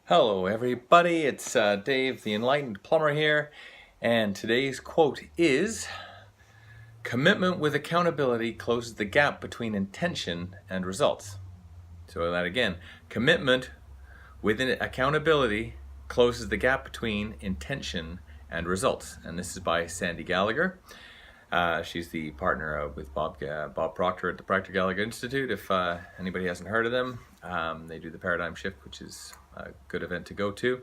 Hello everybody, it's Dave the Enlightened Plumber here, and today's quote is, "Commitment with accountability closes the gap between intention and results." So that again, commitment with accountability closes the gap between intention and results. And this is by Sandra Gallagher. She's the partner with Bob Proctor at the Proctor Gallagher Institute. If anybody hasn't heard of them, they do the Paradigm Shift, which is a good event to go to.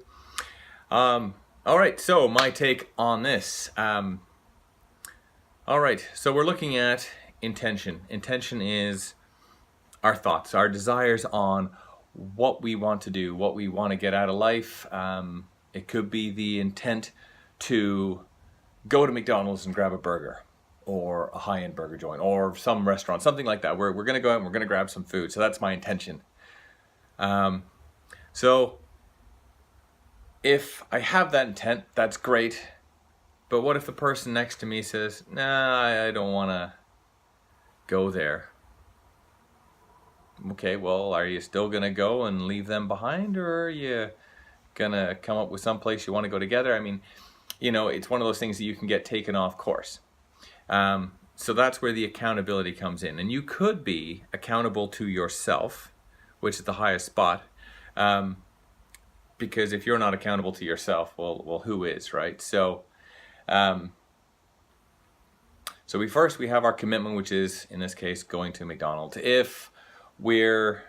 All right, so my take on this. All right, so we're looking at intention. Intention is our thoughts, our desires on what we want to do, what we want to get out of life. It could be the intent to go to McDonald's and grab a burger, or a high-end burger joint, or some restaurant, something like that. We're going to go out and we're going to grab some food. So that's my intention. So if I have that intent, that's great. But what if the person next to me says, "Nah, I don't want to go there"? Okay, well, are you still going to go and leave them behind, or are you going to come up with some place you want to go together? I mean, you know, it's one of those things that you can get taken off course. So that's where the accountability comes in. And you could be accountable to yourself, which is the highest spot. Because if you're not accountable to yourself, well, who is, right? So, we have our commitment, which is, in this case, going to McDonald's. If we're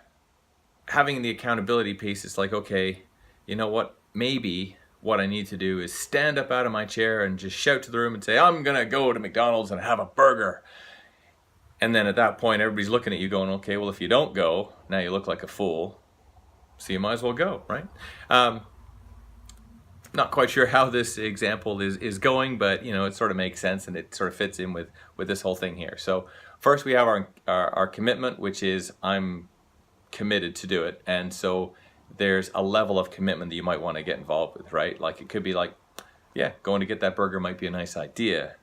having the accountability piece, it's like, okay, you know what, maybe what I need to do is stand up out of my chair and just shout to the room and say, "I'm gonna go to McDonald's and have a burger." And then at that point, everybody's looking at you going, okay, well, if you don't go, now you look like a fool, so you might as well go, right? Not quite sure how this example is going, but you know, it sort of makes sense and it sort of fits in with this whole thing here. So first we have our commitment, which is I'm committed to do it. And so there's a level of commitment that you might want to get involved with, right? Like it could be like, yeah, going to get that burger might be a nice idea.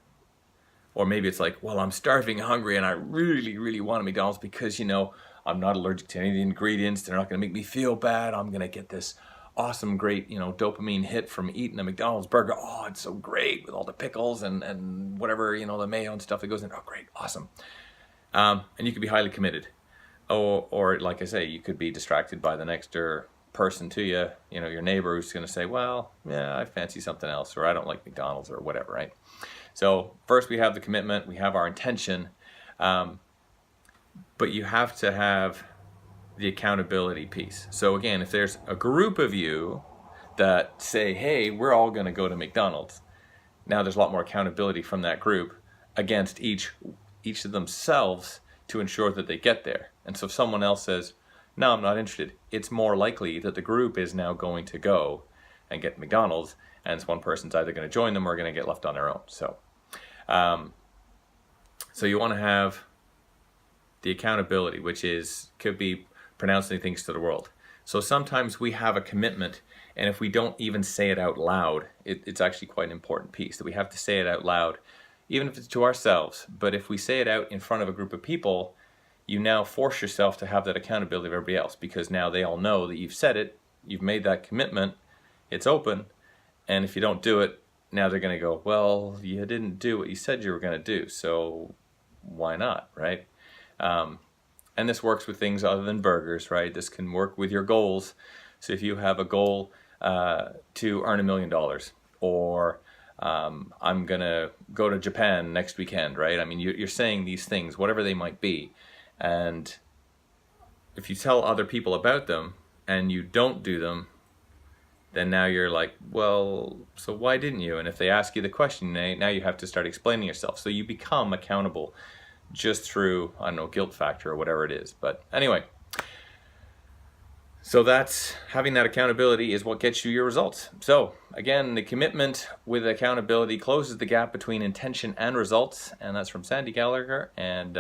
Or maybe it's like, well, I'm starving hungry and I really, really want a McDonald's because, you know, I'm not allergic to any of the ingredients. They're not going to make me feel bad. I'm going to get this awesome, great, you know, dopamine hit from eating a McDonald's burger. Oh, it's so great with all the pickles and whatever, you know, the mayo and stuff that goes in. Oh, great, awesome. And you could be highly committed. Or like I say, you could be distracted by the next person to you, you know, your neighbor who's going to say, well, yeah, I fancy something else, or I don't like McDonald's, or whatever, right? So first we have the commitment, we have our intention, but you have to have the accountability piece. So again, if there's a group of you that say, hey, we're all going to go to McDonald's, now there's a lot more accountability from that group against each of themselves to ensure that they get there. And so if someone else says, no, I'm not interested, it's more likely that the group is now going to go and get McDonald's, and it's one person's either going to join them or going to get left on their own. So, so you want to have the accountability, which could be pronouncing things to the world. So sometimes we have a commitment, and if we don't even say it out loud, it's actually quite an important piece that we have to say it out loud, even if it's to ourselves. But if we say it out in front of a group of people, you now force yourself to have that accountability of everybody else, because now they all know that you've said it, you've made that commitment, it's open, and if you don't do it, now they're going to go, well, you didn't do what you said you were going to do, so why not, right? And this works with things other than burgers, right? This can work with your goals. So if you have a goal to earn $1 million, or I'm going to go to Japan next weekend, right? I mean, you're saying these things, whatever they might be. And if you tell other people about them and you don't do them, then now you're like, well, so why didn't you? And if they ask you the question, now you have to start explaining yourself. So you become accountable just through, I don't know, guilt factor or whatever it is. But anyway, so that's having that accountability is what gets you your results. So again, the commitment with accountability closes the gap between intention and results. And that's from Sandra Gallagher. And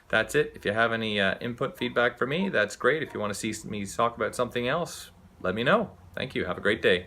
that's it. If you have any input, feedback for me, that's great. If you want to see me talk about something else, let me know. Thank you. Have a great day.